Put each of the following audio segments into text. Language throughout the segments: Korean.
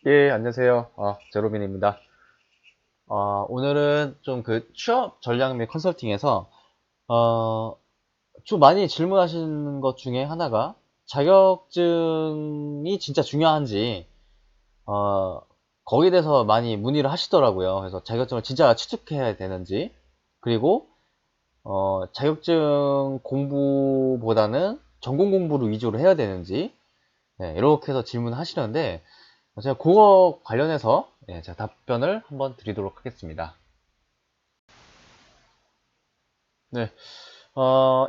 예, 안녕하세요. 제로빈입니다. 오늘은 좀 그 취업 전략 및 컨설팅에서, 좀 많이 질문하시는 것 중에 하나가 자격증이 진짜 중요한지, 어, 거기에 대해서 많이 문의를 하시더라고요. 그래서 자격증을 진짜 취득해야 되는지, 그리고, 자격증 공부보다는 전공 공부를 위주로 해야 되는지, 네, 이렇게 해서 질문하시는데, 제가 그거 관련해서 제가 답변을 한번 드리도록 하겠습니다. 네,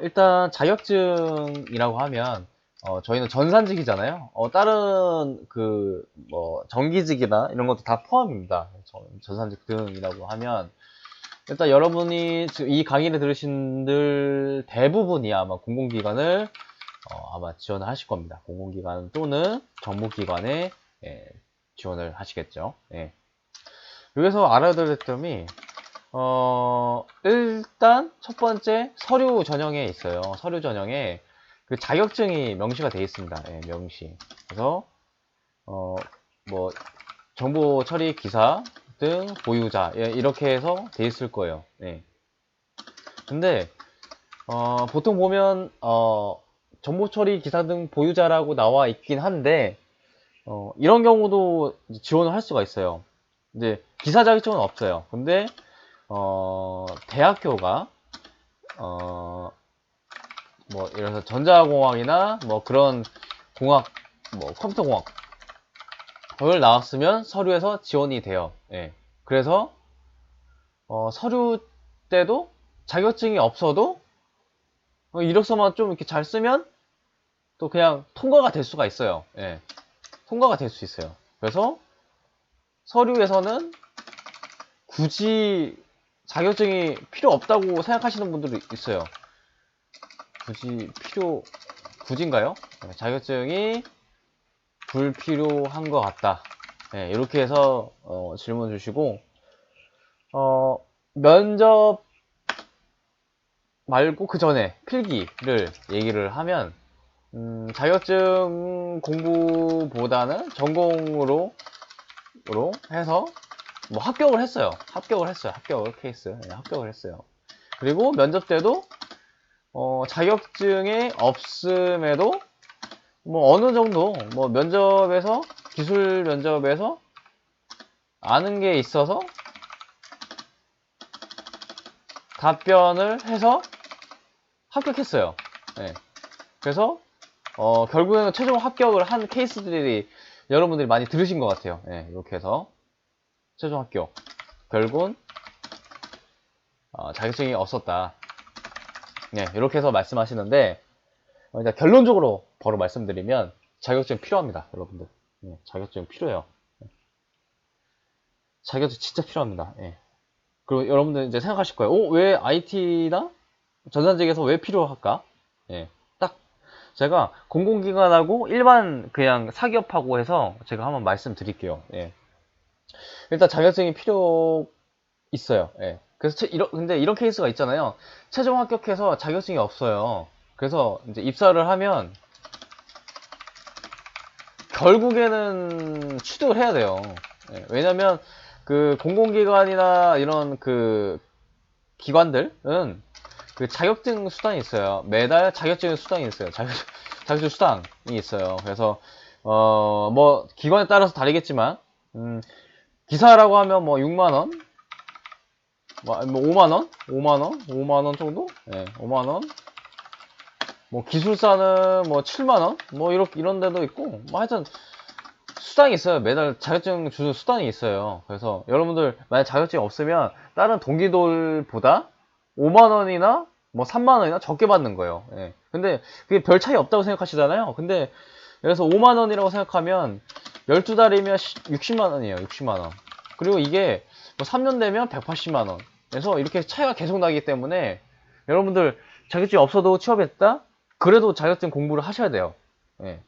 일단 자격증이라고 하면 저희는 전산직이잖아요. 다른 그 뭐 정기직이나 이런 것도 다 포함입니다. 전산직 등이라고 하면 일단 여러분이 지금 이 강의를 들으신 들 대부분이 아마 공공기관을 아마 지원을 하실 겁니다. 공공기관 또는 정부기관에 예, 지원을 하시겠죠. 예. 여기서 알아야 될 점이 일단 첫 번째 서류 전형에 있어요. 서류 전형에 그 자격증이 명시가 되어 있습니다. 예, 명시. 그래서 어, 뭐 정보 처리 기사 등 보유자 예, 이렇게 해서 돼 있을 거예요. 예. 근데 보통 보면 정보 처리 기사 등 보유자라고 나와 있긴 한데 이런 경우도 지원을 할 수가 있어요. 이제 기사 자격증은 없어요. 근데 대학교가, 뭐, 예를 들어서 전자공학이나 뭐 그런 공학, 뭐 컴퓨터공학을 나왔으면 서류에서 지원이 돼요. 예. 그래서, 서류 때도 자격증이 없어도 이력서만 좀 이렇게 잘 쓰면 또 그냥 통과가 될 수가 있어요. 예. 통과가 될 수 있어요. 그래서 서류에서는 굳이 자격증이 필요 없다고 생각하시는 분들도 있어요. 굳이 굳인가요? 네, 자격증이 불필요한 것 같다. 네, 이렇게 해서 질문 주시고 어, 면접 말고 그 전에 필기를 얘기를 하면 자격증 공부보다는 전공으로 해서 뭐 합격을 했어요. 합격을 케이스. 네, 합격을 했어요. 그리고 면접 때도 자격증이 없음에도 뭐 어느 정도 뭐 면접에서 기술 면접에서 아는 게 있어서 답변을 해서 합격했어요. 네. 그래서 결국에는 최종 합격을 한 케이스들이 여러분들이 많이 들으신 것 같아요. 네, 이렇게 해서 최종 합격. 결국은 자격증이 없었다. 네, 이렇게 해서 말씀하시는데 일단 결론적으로 바로 말씀드리면 자격증 필요합니다, 여러분들. 네, 자격증 필요해요. 자격증 진짜 필요합니다. 예. 그리고 여러분들 이제 생각하실 거예요. 왜 IT나 전산직에서 왜 필요할까? 예. 딱 제가 공공기관하고 일반 그냥 사기업하고 해서 제가 한번 말씀드릴게요. 예. 일단 자격증이 필요 있어요. 예. 그래서 근데 이런 케이스가 있잖아요. 최종 합격해서 자격증이 없어요. 그래서 이제 입사를 하면 결국에는 취득을 해야 돼요. 예. 왜냐면 그 공공기관이나 이런 그 기관들은 그 자격증 수당이 있어요. 매달 자격증 수당이 있어요. 자격증 수당이 있어요. 그래서 뭐 기관에 따라서 다르겠지만 기사라고 하면 뭐 6만 원, 뭐 5만 원, 5만 원, 5만 원 정도? 네, 5만 원. 뭐 기술사는 뭐 7만 원, 뭐 이렇게 이런 데도 있고, 뭐 하여튼 수당이 있어요. 매달 자격증 주는 수당이 있어요. 그래서 여러분들 만약 자격증이 없으면 다른 동기들보다 5만 원이나 뭐 3만 원이나 적게 받는 거예요. 예. 근데 그게 별 차이 없다고 생각하시잖아요. 근데 그래서 5만 원이라고 생각하면 12달이면 60만 원이에요. 60만 원. 그리고 이게 뭐 3년 되면 180만 원. 그래서 이렇게 차이가 계속 나기 때문에 여러분들 자격증이 없어도 취업했다? 그래도 자격증 공부를 하셔야 돼요. 예.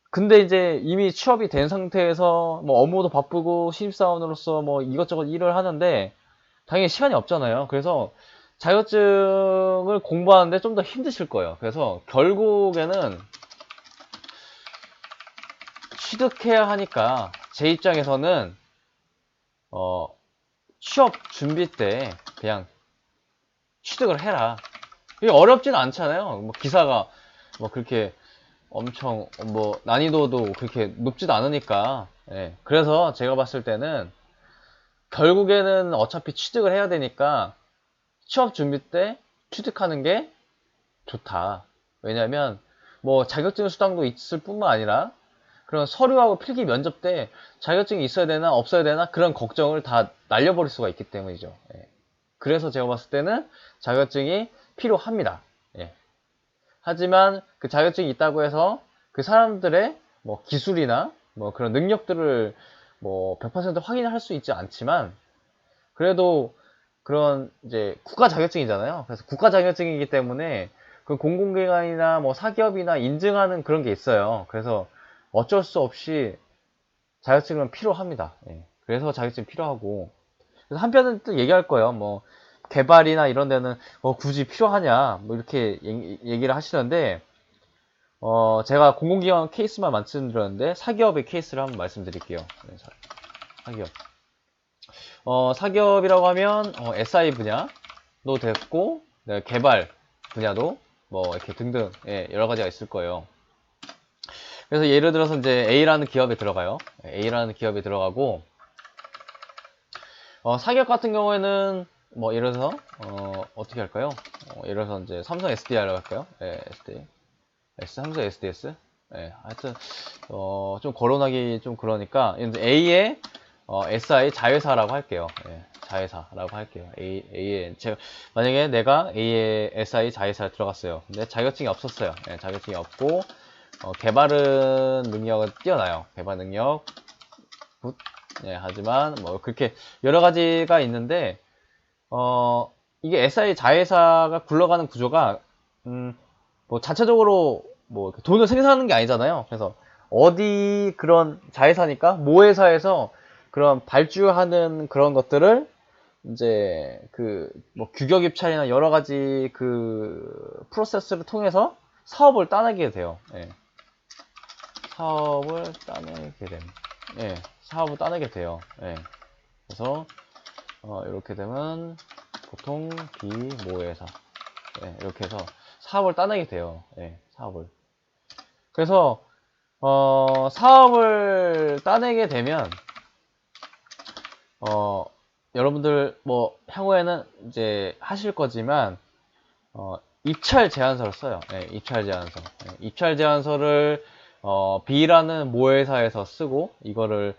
근데 이제 이미 취업이 된 상태에서 뭐 업무도 바쁘고 신입사원으로서 뭐 이것저것 일을 하는데 당연히 시간이 없잖아요. 그래서 자격증을 공부하는데 좀 더 힘드실 거예요. 그래서 결국에는 취득해야 하니까 제 입장에서는 취업 준비 때 그냥 취득을 해라. 이게 어렵진 않잖아요. 뭐 기사가 뭐 그렇게 엄청 뭐 난이도도 그렇게 높지도 않으니까. 예. 그래서 제가 봤을 때는 결국에는 어차피 취득을 해야 되니까 취업 준비 때 취득하는 게 좋다. 왜냐면 뭐 자격증 수당도 있을 뿐만 아니라 그런 서류하고 필기 면접 때 자격증이 있어야 되나 없어야 되나 그런 걱정을 다 날려버릴 수가 있기 때문이죠. 예. 그래서 제가 봤을 때는 자격증이 필요합니다. 예. 하지만 그 자격증이 있다고 해서 그 사람들의 뭐 기술이나 뭐 그런 능력들을 뭐 100% 확인할 수 있지 않지만 그래도 그런 이제 국가 자격증이잖아요. 그래서 국가 자격증이기 때문에 그 공공기관이나 뭐 사기업이나 인증하는 그런 게 있어요. 그래서 어쩔 수 없이 자격증은 필요합니다. 예. 그래서 자격증 필요하고 그래서 한편은 또 얘기할 거예요. 뭐 개발이나 이런 데는 굳이 필요하냐 뭐 이렇게 얘기를 하시는데 제가 공공기관 케이스만 말씀드렸는데 사기업의 케이스를 한번 말씀드릴게요. 네, 사기업. 사기업이라고 하면 SI 분야도 됐고 네, 개발 분야도 뭐 이렇게 등등 예, 여러 가지가 있을 거예요. 그래서 예를 들어서 이제 A라는 기업에 들어가요. A라는 기업에 들어가고 사기업 같은 경우에는 뭐 예를 들어서 어떻게 할까요? 예를 들어서 이제 삼성 SDI라고 할까요? 예, SD. 삼성 SDS. 예, 하여튼 좀 거론하기 좀 그러니까 이제 A의 SI 자회사라고 할게요. 예, 자회사라고 할게요. A의 제가 만약에 내가 A의 SI 자회사에 들어갔어요. 근데 자격증이 없었어요. 예, 자격증이 없고 개발은 능력은 뛰어나요. 개발 능력 굿. 예, 하지만 뭐 그렇게 여러 가지가 있는데 이게 SI 자회사가 굴러가는 구조가 뭐 자체적으로 뭐 돈을 생산하는 게 아니잖아요. 그래서 어디 그런 자회사니까 모회사에서 그런 발주하는 그런 것들을 이제 그 뭐 규격 입찰이나 여러 가지 그 프로세스를 통해서 사업을 따내게 돼요. 예. 사업을 따내게 됨. 예. 사업을 따내게 돼요. 예. 그래서 이렇게 되면 보통 비모회사 예, 이렇게 해서 사업을 따내게 돼요. 예, 사업을. 그래서 사업을 따내게 되면 여러분들 뭐 향후에는 이제 하실 거지만 입찰 제안서를 써요. 예, 입찰 제안서. 예, 입찰 제안서를 B라는 모회사에서 쓰고 이거를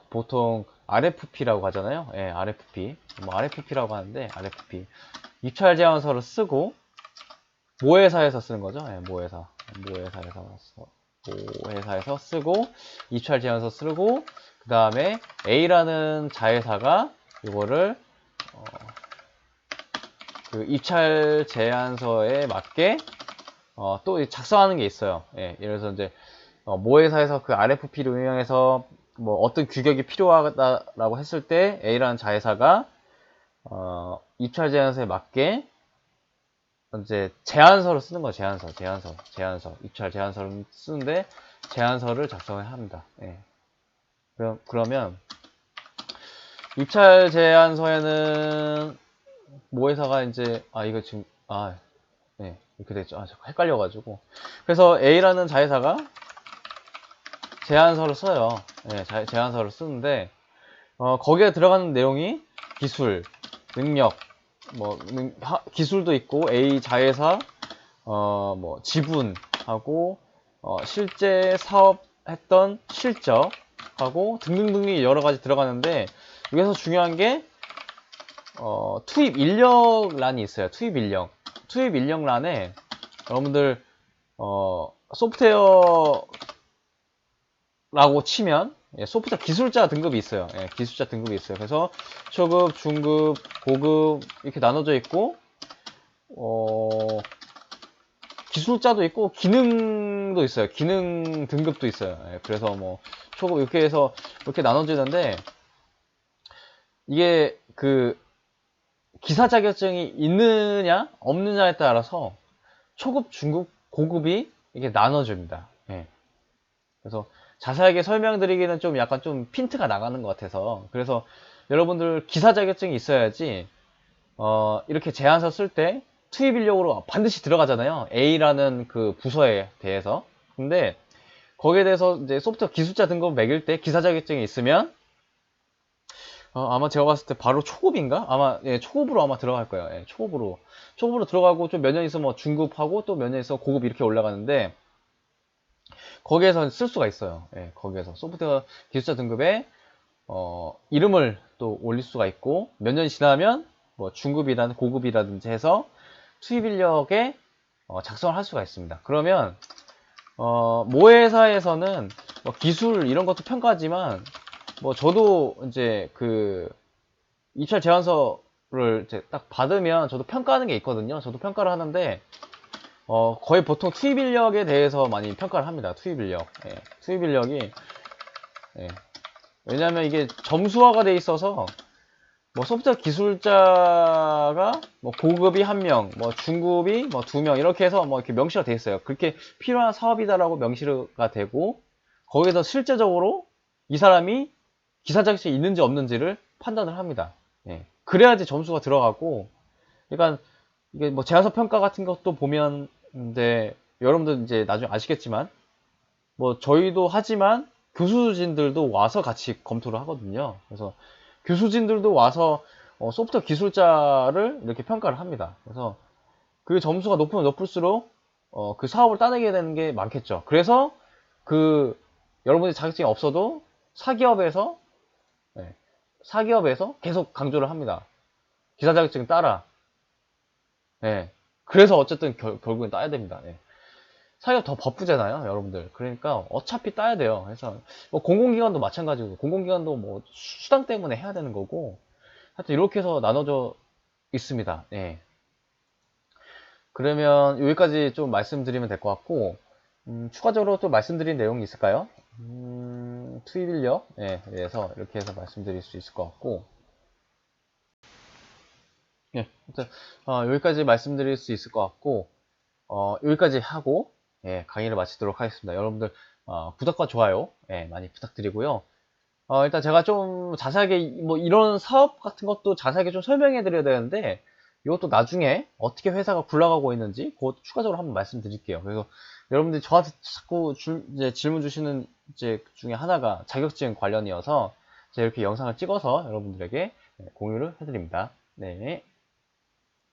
보통 RFP라고 하잖아요. 예, RFP. 뭐 RFP라고 하는데 RFP. 입찰 제안서를 쓰고 모회사에서 쓰는 거죠. 예, 모회사에서 쓰고 입찰 제안서 쓰고 그 다음에 A라는 자회사가 이거를 그 입찰 제안서에 맞게 또 작성하는 게 있어요. 예, 예를 들어서 이제 모회사에서 그 RFP를 운영해서 뭐 어떤 규격이 필요하다라고 했을 때 A라는 자회사가 입찰 제안서에 맞게 이제 제안서를 쓰는 거예요. 제안서. 입찰 제안서를 쓰는데 제안서를 작성을 합니다. 예. 그러면 입찰 제안서에는 모회사가 이제 이거 지금 네, 이렇게 됐죠. 자꾸 헷갈려가지고. 그래서 A라는 자회사가 제안서를 써요. 예, 제안서를 쓰는데 거기에 들어가는 내용이 기술, 능력, 뭐 기술도 있고 A 자회사 뭐 지분하고 실제 사업했던 실적하고 등등등이 여러 가지 들어가는데 여기서 중요한 게 투입 인력란이 있어요. 투입 인력란에 여러분들 소프트웨어라고 치면 소프트웨어 기술자 등급이 있어요. 예, 기술자 등급이 있어요. 그래서 초급, 중급, 고급 이렇게 나눠져 있고 기술자도 있고 기능도 있어요. 기능 등급도 있어요. 예, 그래서 뭐 초급 이렇게 해서 이렇게 나눠지는데 이게 그 기사 자격증이 있느냐 없느냐에 따라서 초급, 중급, 고급이 이게 나눠집니다. 예. 그래서 자세하게 설명드리기는 좀 약간 좀 핀트가 나가는 것 같아서. 그래서 여러분들 기사 자격증이 있어야지 이렇게 제안서 쓸 때 투입 인력으로 반드시 들어가잖아요. A라는 그 부서에 대해서. 근데 거기에 대해서 이제 소프트웨어 기술자 등급 매길 때 기사 자격증이 있으면 아마 제가 봤을 때 바로 초급인가? 아마 예, 초급으로 아마 들어갈 거예요. 예, 초급으로 들어가고 좀 몇 년 있어 뭐 중급하고 또 몇 년 있어 고급 이렇게 올라가는데 거기에서 쓸 수가 있어요. 예, 거기에서 소프트웨어 기술자 등급에 이름을 또 올릴 수가 있고 몇 년이 지나면 뭐 중급이라든 고급이라든지 해서 투입 인력에 작성을 할 수가 있습니다. 그러면 모 회사에서는 뭐 기술 이런 것도 평가하지만 뭐 저도 이제 그 입찰 제안서를 이제 딱 받으면 저도 평가하는 게 있거든요. 저도 평가를 하는데 거의 보통 투입 인력에 대해서 많이 평가를 합니다. 투입 인력. 예, 투입 인력이 예. 왜냐하면 이게 점수화가 돼 있어서 뭐 소프트웨어 기술자가 뭐 고급이 1명, 뭐 중급이 뭐 2명 이렇게 해서 뭐 이렇게 명시가 돼 있어요. 그렇게 필요한 사업이다라고 명시가 되고 거기서 실제적으로 이 사람이 기사 자격증이 있는지 없는지를 판단을 합니다. 예. 그래야지 점수가 들어가고, 그러니까 이게 뭐 제안서 평가 같은 것도 보면 이제 여러분들 이제 나중에 아시겠지만 뭐 저희도 하지만 교수진들도 와서 같이 검토를 하거든요. 그래서 교수진들도 와서 소프트웨어 기술자를 이렇게 평가를 합니다. 그래서 그 점수가 높으면 높을수록 그 사업을 따내게 되는 게 많겠죠. 그래서 그 여러분이 자격증이 없어도 사기업에서 네, 사기업에서 계속 강조를 합니다. 기사 자격증 따라. 네. 그래서 어쨌든 결국엔 따야 됩니다. 네. 사기업 더 바쁘잖아요, 여러분들. 그러니까 어차피 따야 돼요. 그래서 뭐 공공기관도 마찬가지고 공공기관도 뭐 수당 때문에 해야 되는 거고 하여튼 이렇게 해서 나눠져 있습니다. 네. 그러면 여기까지 좀 말씀드리면 될 것 같고 추가적으로 또 말씀드린 내용이 있을까요? 투입 인력에 대해서 이렇게 해서 말씀드릴 수 있을 것 같고 예, 일단 여기까지 말씀드릴 수 있을 것 같고 여기까지 하고 예, 강의를 마치도록 하겠습니다. 여러분들 구독과 좋아요 예, 많이 부탁드리고요. 일단 제가 좀 자세하게 뭐 이런 사업 같은 것도 자세하게 좀 설명해 드려야 되는데 이것도 나중에 어떻게 회사가 굴러가고 있는지 그것도 추가적으로 한번 말씀드릴게요. 그래서 여러분들이 저한테 자꾸 이제 질문 주시는 이제 그 중에 하나가 자격증 관련이어서 제가 이렇게 영상을 찍어서 여러분들에게 공유를 해드립니다. 네.